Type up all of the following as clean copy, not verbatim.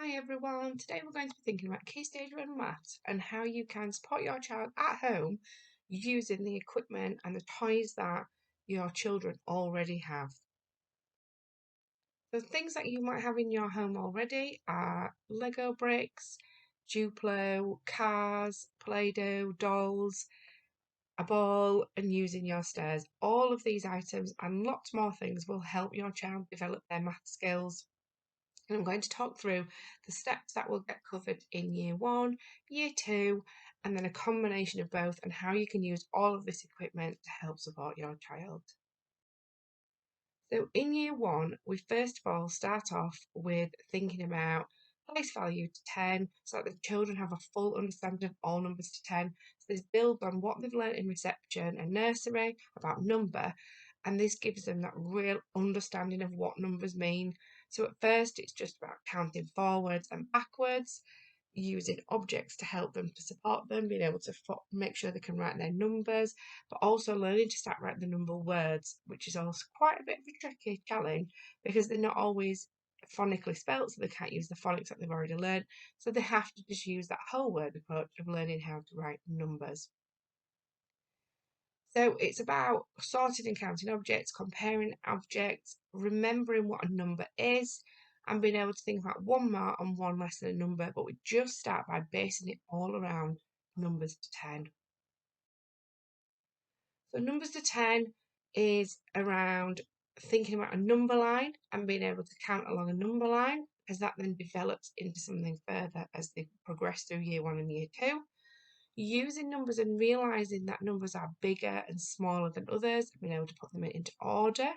Hi everyone, today we're going to be thinking about KS1 Maths and how you can support your child at home using the equipment and the toys that your children already have. The things that you might have in your home already are Lego bricks, Duplo, cars, Play-Doh, dolls, a ball and using your stairs. All of these items and lots more things will help your child develop their math skills. And I'm going to talk through the steps that will get covered in year 1, year 2, and then a combination of both and how you can use all of this equipment to help support your child. So in year 1, we first of all start off with thinking about place value to 10 so that the children have a full understanding of all numbers to 10. So this builds on what they've learned in reception and nursery about number, and this gives them that real understanding of what numbers mean. So at first it's just about counting forwards and backwards, using objects to help them, to support them, being able to make sure they can write their numbers, but also learning to start writing the number words, which is also quite a bit of a tricky challenge because they're not always phonically spelt, so they can't use the phonics that they've already learned. So they have to just use that whole word approach of learning how to write numbers. So it's about sorting and counting objects, comparing objects, remembering what a number is, and being able to think about one more and one less than a number, but we just start by basing it all around numbers to 10. So numbers to 10 is around thinking about a number line and being able to count along a number line, as that then develops into something further as they progress through year 1 and year 2. Using numbers and realising that numbers are bigger and smaller than others, being able to put them into order,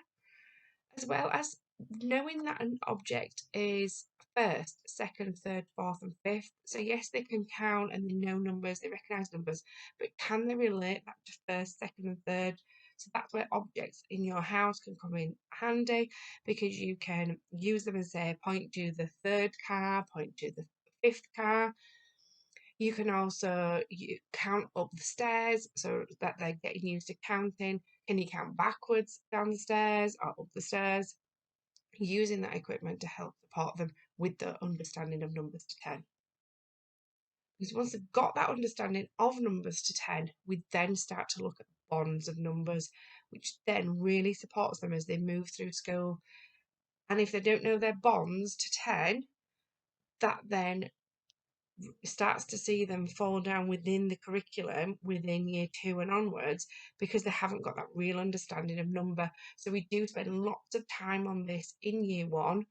as well as knowing that an object is first, second, third, fourth, and fifth. So yes, they can count and they know numbers, they recognise numbers, but can they relate that to first, second, and third? So that's where objects in your house can come in handy, because you can use them and say, point to the third car, point to the fifth car. You can also count up the stairs so that they're getting used to counting. Can you count backwards down the stairs or up the stairs? Using that equipment to help support them with the understanding of numbers to 10. Because once they've got that understanding of numbers to 10, we then start to look at bonds of numbers, which then really supports them as they move through school. And if they don't know their bonds to 10, that then starts to see them fall down within the curriculum within year 2 and onwards, because they haven't got that real understanding of number. So we do spend lots of time on this in year 1,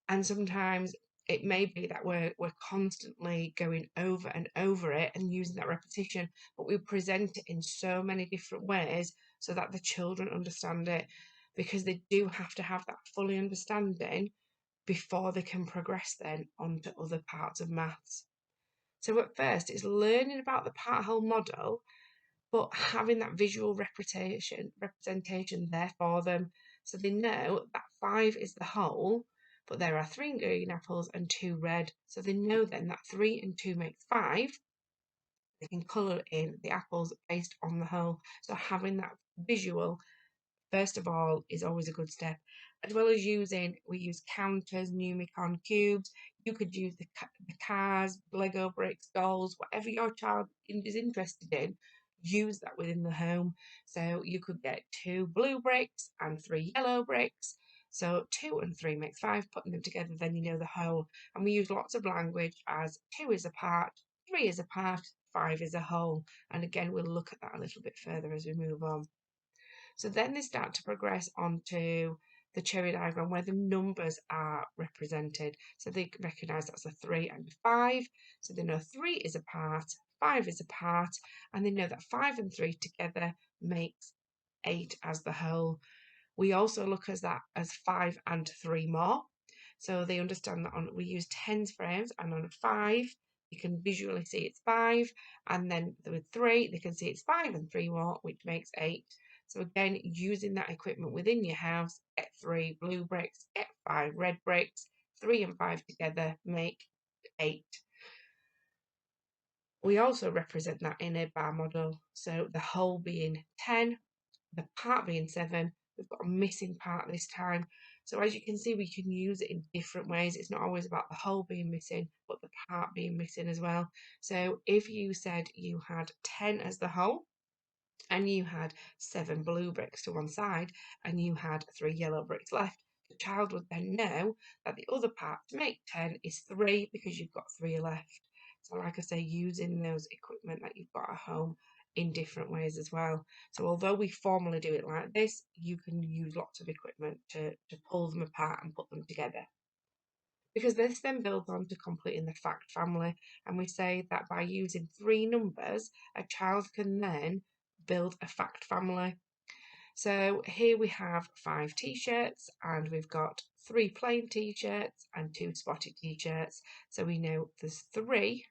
and sometimes it may be that we're constantly going over and over it and using that repetition, but we present it in so many different ways so that the children understand it, because they do have to have that fully understanding before they can progress then onto other parts of maths. So at first it's learning about the part-whole model, but having that visual representation there for them, so they know that 5 is the whole, but there are 3 green apples and 2 red. So they know then that 3 and 2 makes 5. They can colour in the apples based on the whole. So having that visual, first of all, is always a good step. As well as we use counters, Numicon cubes. You could use the cars, Lego bricks, dolls, whatever your child is interested in. Use that within the home. So you could get 2 blue bricks and 3 yellow bricks. So 2 and 3 makes 5. Putting them together, then you know the whole. And we use lots of language as 2 is a part, 3 is a part, 5 is a whole. And again, we'll look at that a little bit further as we move on. So then they start to progress onto the cherry diagram where the numbers are represented. So they recognise that's a 3 and a 5. So they know 3 is a part, 5 is a part, and they know that 5 and 3 together makes 8 as the whole. We also look at that as 5 and 3 more. So they understand that we use tens frames, and on a 5, you can visually see it's 5, and then with 3, they can see it's 5 and 3 more, which makes 8. So again, using that equipment within your house, get 3 blue bricks, get 5 red bricks, 3 and 5 together make 8. We also represent that in a bar model. So the whole being 10, the part being 7, we've got a missing part this time. So as you can see, we can use it in different ways. It's not always about the whole being missing, but the part being missing as well. So if you said you had 10 as the whole, and you had 7 blue bricks to one side, and you had 3 yellow bricks left, the child would then know that the other part to make 10 is 3 because you've got 3 left. So like I say, using those equipment that you've got at home in different ways as well. So although we formally do it like this, you can use lots of equipment to pull them apart and put them together. Because this then builds on to completing the fact family, and we say that by using 3 numbers, a child can then build a fact family. So here we have 5 t-shirts, and we've got 3 plain t-shirts and 2 spotted t-shirts. So we know there's 3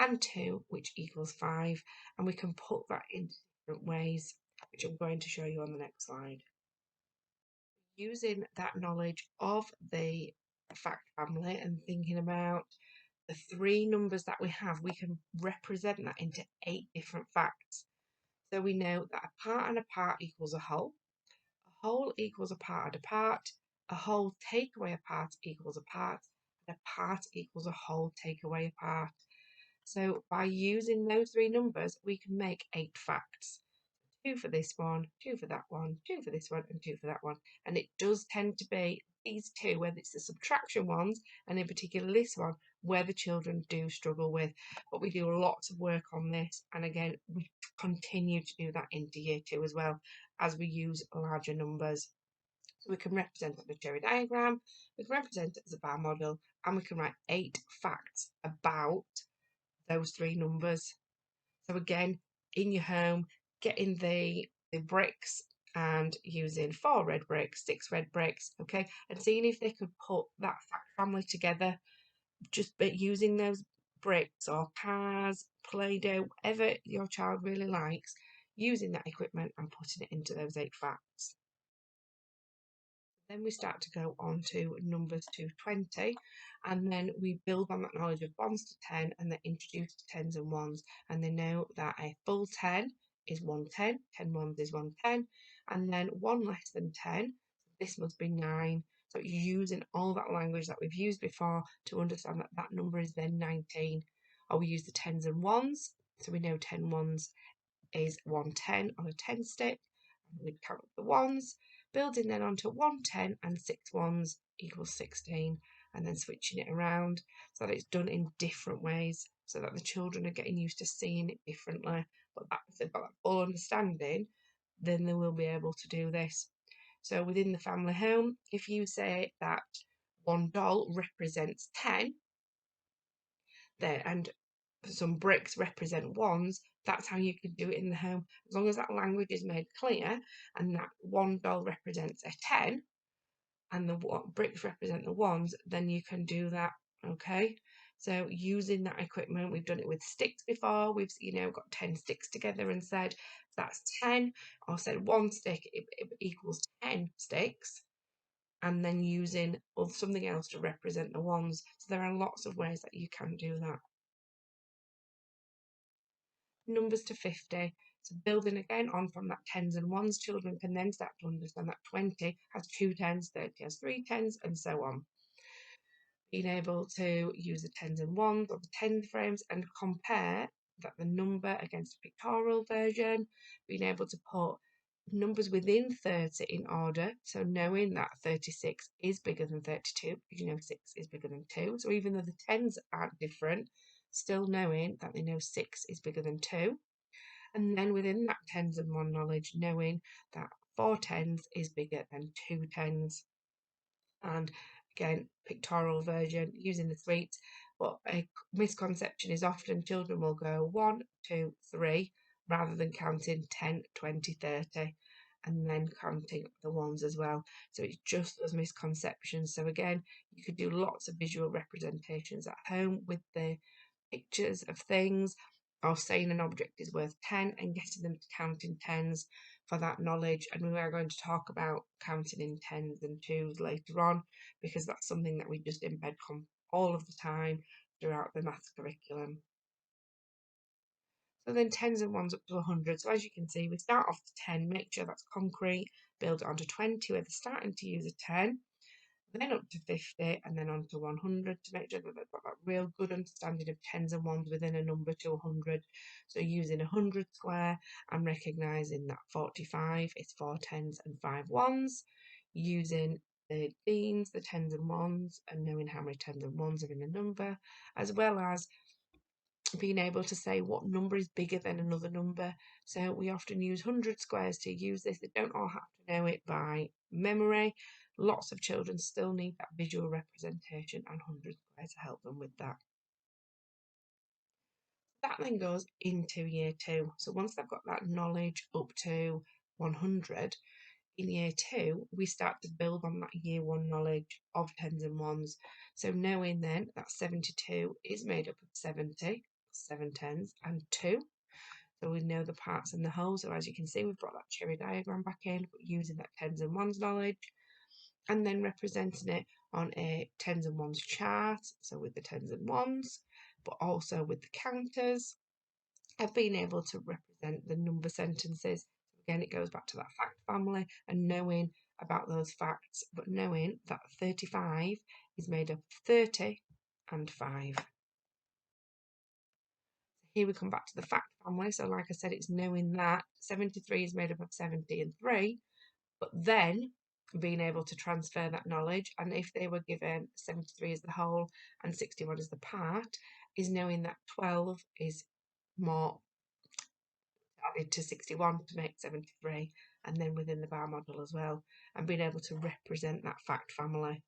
and 2, which equals 5, and we can put that in different ways, which I'm going to show you on the next slide. Using that knowledge of the fact family and thinking about the 3 numbers that we have, we can represent that into 8 different facts. So we know that a part and a part equals a whole equals a part and a part, a whole take away a part equals a part, and a part equals a whole take away a part. So by using those 3 numbers, we can make 8 facts. 2 for this one, 2 for that one, 2 for this one, and 2 for that one. And it does tend to be these 2, whether it's the subtraction ones, and in particular this one, where the children do struggle with. But we do lots of work on this, and again, we continue to do that into year 2 as well, as we use larger numbers. So we can represent it on a cherry diagram, we can represent it as a bar model, and we can write 8 facts about those 3 numbers. So again, in your home, getting the bricks and using 4 red bricks, 6 red bricks, okay, and seeing if they could put that fact family together just by using those bricks or cars, Play-Doh, whatever your child really likes, using that equipment and putting it into those 8 facts. Then we start to go on to numbers to 20, and then we build on that knowledge of bonds to 10 and then introduce tens and ones, and they know that a full 10 is 110, 10 ones is 110, and then 1 less than 10, this must be 9. So using all that language that we've used before to understand that that number is then 19. Or we use the tens and ones, so we know 10 ones is 110 on a 10 stick, and we count up the ones, building then onto 110 and 6 ones equals 16, and then switching it around so that it's done in different ways so that the children are getting used to seeing it differently. But if they've got that full understanding, then they will be able to do this. So within the family home, if you say that 1 doll represents 10, there, and some bricks represent ones, that's how you can do it in the home. As long as that language is made clear and that 1 doll represents a 10 and the bricks represent the ones, then you can do that, okay? So using that equipment, we've done it with sticks before. We've got 10 sticks together and said that's 10, or said 1 stick it equals 10 sticks, and then using something else to represent the ones. So there are lots of ways that you can do that. Numbers to 50. So building again on from that tens and ones, children can then start to understand that 20 has 2 tens, 30 has 3 tens, and so on. Being able to use the tens and ones or the 10 frames and compare that the number against a pictorial version, being able to put numbers within 30 in order, so knowing that 36 is bigger than 32, because 6 is bigger than 2, so even though the tens aren't different, still knowing that they know 6 is bigger than 2, and then within that tens and 1 knowledge, knowing that 4 tens is bigger than 2 tens, and again, pictorial version using the sweets. But a misconception is often children will go 1, 2, 3 rather than counting 10, 20, 30 and then counting the ones as well. So it's just those misconceptions. So again, you could do lots of visual representations at home with the pictures of things, or saying an object is worth 10 and getting them to count in tens for that knowledge. And we are going to talk about counting in tens and twos later on, because that's something that we just embed all of the time throughout the maths curriculum. So then tens and ones up to 100. So as you can see, we start off to 10, make sure that's concrete, build it onto 20 where they're starting to use a 10. then up to 50, and then on to 100 to make sure that they've got that real good understanding of tens and ones within a number to 100. So using 100 square and recognising that 45 is 4 tens and 5 ones, using the beans, the tens and ones, and knowing how many tens and ones are in a number, as well as being able to say what number is bigger than another number. So we often use 100 squares to use this. They don't all have to know it by memory. Lots of children still need that visual representation, and 100 squares to help them with that. That then goes into year 2. So once they've got that knowledge up to 100, in year 2, we start to build on that year 1 knowledge of tens and ones. So knowing then that 72 is made up of 70, 7 tens, and 2. So we know the parts and the whole. So as you can see, we've brought that cherry diagram back in, but using that tens and ones knowledge, and then representing it on a tens and ones chart. So with the tens and ones, but also with the counters, of being able to represent the number sentences. Again, it goes back to that fact family and knowing about those facts, but knowing that 35 is made up of 30 and 5. Here we come back to the fact family. So like I said, it's knowing that 73 is made up of 70 and 3, but then being able to transfer that knowledge, and if they were given 73 as the whole and 61 as the part, is knowing that 12 is more added to 61 to make 73, and then within the bar model as well, and being able to represent that fact family.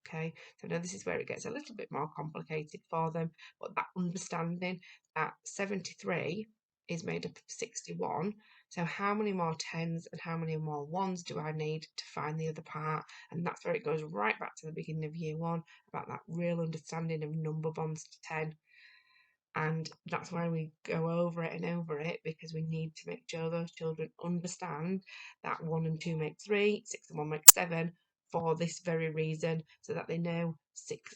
Okay, so now this is where it gets a little bit more complicated for them, but that understanding that 73 is made up of 61, so how many more tens and how many more ones do I need to find the other part? And that's where it goes right back to the beginning of year 1 about that real understanding of number bonds to 10. And that's why we go over it and over it, because we need to make sure those children understand that 1 and 2 make 3, 6 and 1 make 7, for this very reason, so that they know 6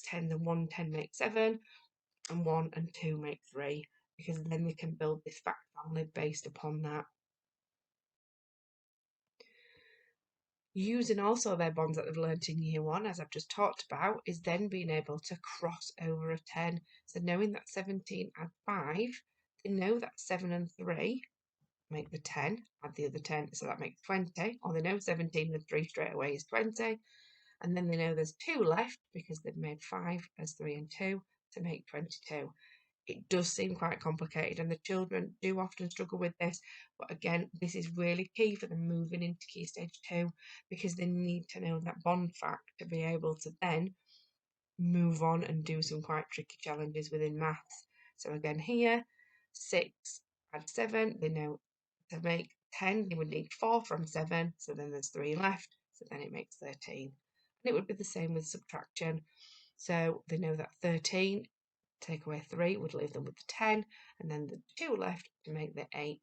tens and 1 10 make 7, and 1 and 2 make 3, because then they can build this fact family based upon that. Using also their bonds that they've learnt in year 1, as I've just talked about, is then being able to cross over a 10. So knowing that 17 add 5, they know that 7 and 3 make the 10, add the other 10, so that makes 20. Or they know 17 and 3 straight away is 20. And then they know there's 2 left because they've made 5 as 3 and 2 to make 22. It does seem quite complicated, and the children do often struggle with this, but again, this is really key for them moving into Key Stage 2, because they need to know that bond fact to be able to then move on and do some quite tricky challenges within maths. So again here, 6 add 7, they know to make 10 they would need 4 from 7, so then there's 3 left, so then it makes 13. And it would be the same with subtraction. So they know that 13, take away 3 would leave them with the 10, and then the 2 left to make the 8.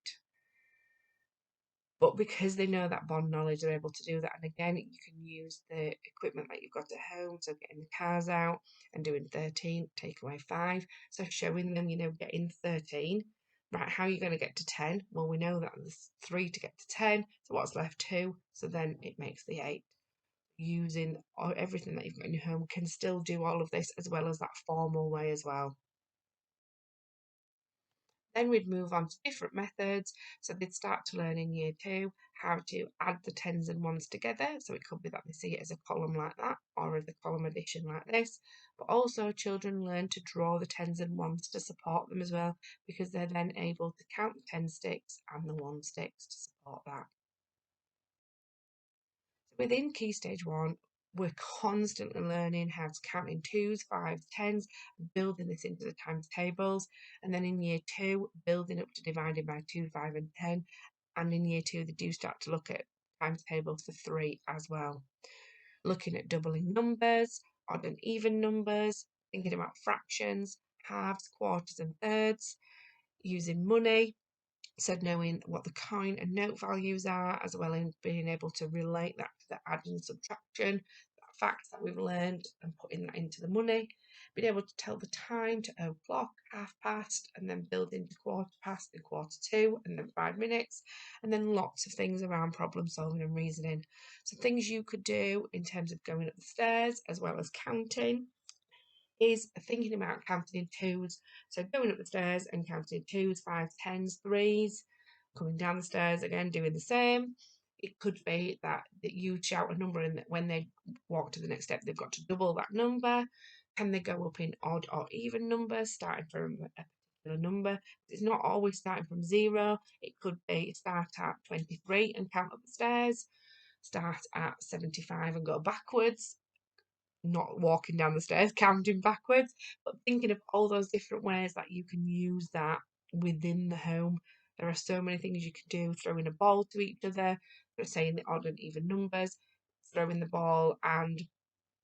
But because they know that bond knowledge, they're able to do that. And again, you can use the equipment that you've got at home, so getting the cars out and doing 13, take away 5. So showing them, getting 13. Right, how are you going to get to 10? Well, we know that there's 3 to get to 10, so what's left? 2, so then it makes the 8. Using everything that you've got in your home can still do all of this, as well as that formal way as well. Then we'd move on to different methods. So they'd start to learn in year 2 how to add the tens and ones together. So it could be that they see it as a column like that, or as a column addition like this. But also children learn to draw the tens and ones to support them as well, because they're then able to count the 10 sticks and the 1 sticks to support that. Within Key Stage 1, we're constantly learning how to count in 2s, 5s, 10s, building this into the times tables. And then in year 2, building up to dividing by 2, 5 and 10. And in year 2, they do start to look at times tables for 3 as well. Looking at doubling numbers, odd and even numbers, thinking about fractions, halves, quarters and thirds, using money, so knowing what the coin and note values are, as well as being able to relate that to the add and subtraction, that facts that we've learned, and putting that into the money. being able to tell the time to o'clock, half past, and then build into quarter past and quarter to, and then 5 minutes, and then lots of things around problem solving and reasoning. So things you could do in terms of going up the stairs as well as counting is thinking about counting in twos. So going up the stairs and counting in twos, fives, tens, threes, coming down the stairs again, doing the same. It could be that you shout a number and that when they walk to the next step, they've got to double that number. Can they go up in odd or even numbers, starting from a particular number? It's not always starting from 0. It could be start at 23 and count up the stairs, start at 75 and go backwards, not walking down the stairs, counting backwards, but thinking of all those different ways that you can use that within the home. There are so many things you can do, throwing a ball to each other, saying the odd and even numbers, throwing the ball and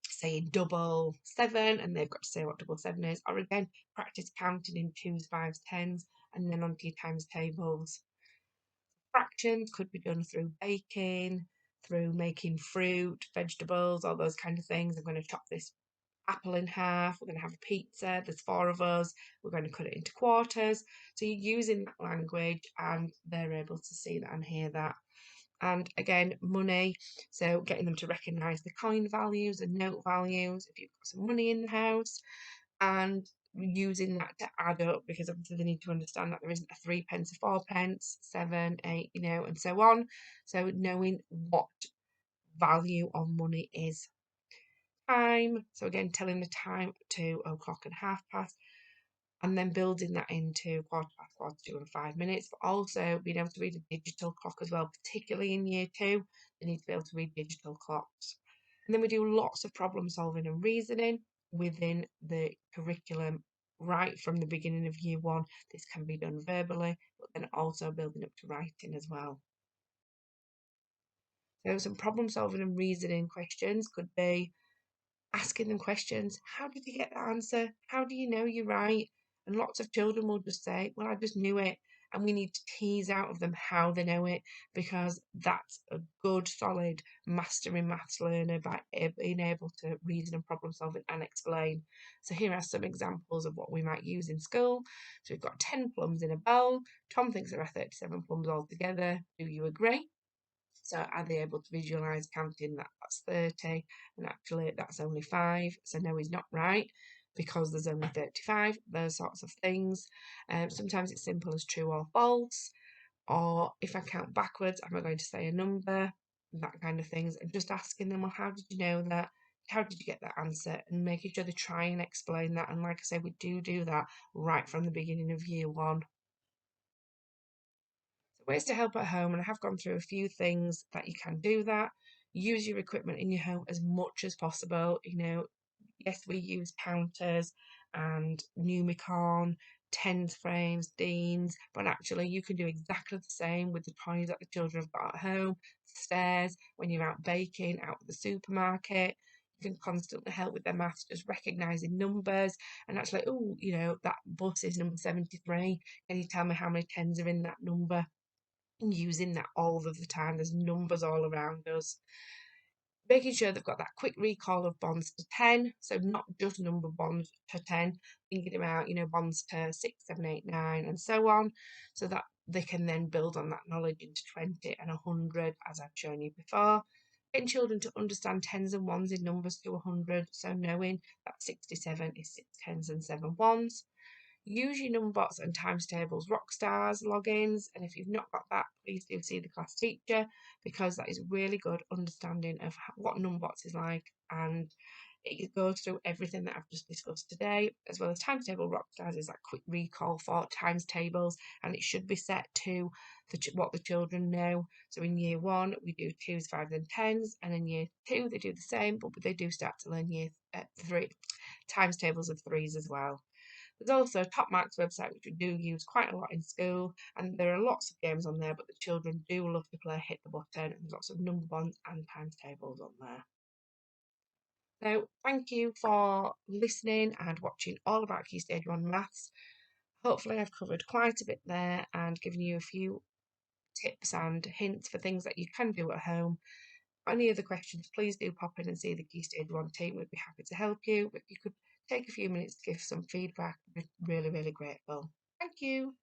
saying double 7, and they've got to say what double 7 is, or again, practice counting in twos, fives, tens, and then onto your times tables. Fractions could be done through baking, through making fruit, vegetables, all those kind of things. I'm going to chop this apple in half. We're going to have a pizza. There's 4 of us. We're going to cut it into quarters. So you're using that language and they're able to see that and hear that. And again, money. So getting them to recognise the coin values and note values if you've got some money in the house, and using that to add up, because obviously they need to understand that there isn't a 3 pence, a 4 pence, 7, 8, and so on. So knowing what value of money is. Time, so again, telling the time to o'clock and half past, and then building that into quarter past, quarter to, and 5 minutes, but also being able to read a digital clock as well, particularly in year 2, they need to be able to read digital clocks. And then we do lots of problem solving and reasoning within the curriculum right from the beginning of year 1. This can be done verbally, but then also building up to writing as well. So some problem solving and reasoning questions could be asking them questions. How did you get that answer? How do you know you're right? And lots of children will just say, well, I just knew it. And we need to tease out of them how they know it, because that's a good, solid mastering maths learner by being able to reason and problem solve it and explain. So here are some examples of what we might use in school. So we've got 10 plums in a bowl. Tom thinks there are 37 plums altogether. Do you agree? So are they able to visualise counting that that's 30 and actually that's only 5? So no, he's not right because there's only 35, those sorts of things. Sometimes it's simple as true or false, or if I count backwards, am I going to say a number? That kind of things. And just asking them, well, how did you know that? How did you get that answer? And making sure they try and explain that. And like I say, we do that right from the beginning of year 1. Ways to help at home, and I have gone through a few things that you can do that. Use your equipment in your home as much as possible. Yes, we use counters and Numicon, tens frames, Deans, but actually you can do exactly the same with the toys that the children have got at home, stairs, when you're out baking, out at the supermarket. You can constantly help with their maths, just recognising numbers and actually, oh, that bus is number 73. Can you tell me how many tens are in that number? Using that all of the time. There's numbers all around us. Making sure they've got that quick recall of bonds to 10, so not just number bonds to 10, thinking about, bonds to 6, 7, 8, 9, and so on, so that they can then build on that knowledge into 20 and 100, as I've shown you before. Getting children to understand tens and ones in numbers to 100, so knowing that 67 is 6 tens and 7 ones. Use your Numberbots and Times Tables Rockstars logins, and if you've not got that, please do see the class teacher, because that is really good understanding of what Numberbots is like, and it goes through everything that I've just discussed today, as well as Times Table Rockstars is that quick recall for times tables, and it should be set to what the children know. So in year 1 we do 2s, 5s and 10s, and in year 2 they do the same, but they do start to learn year 3 times tables of 3s as well. There's also a Top Marks website, which we do use quite a lot in school, and there are lots of games on there, but the children do love to play Hit the Button, and there's lots of number bonds and times tables on there. So thank you for listening and watching all about Key Stage 1 Maths. Hopefully I've covered quite a bit there and given you a few tips and hints for things that you can do at home. Any other questions, please do pop in and see the Key Stage 1 team. We'd be happy to help you. But you could take a few minutes to give some feedback. I'd be really, really grateful. Thank you.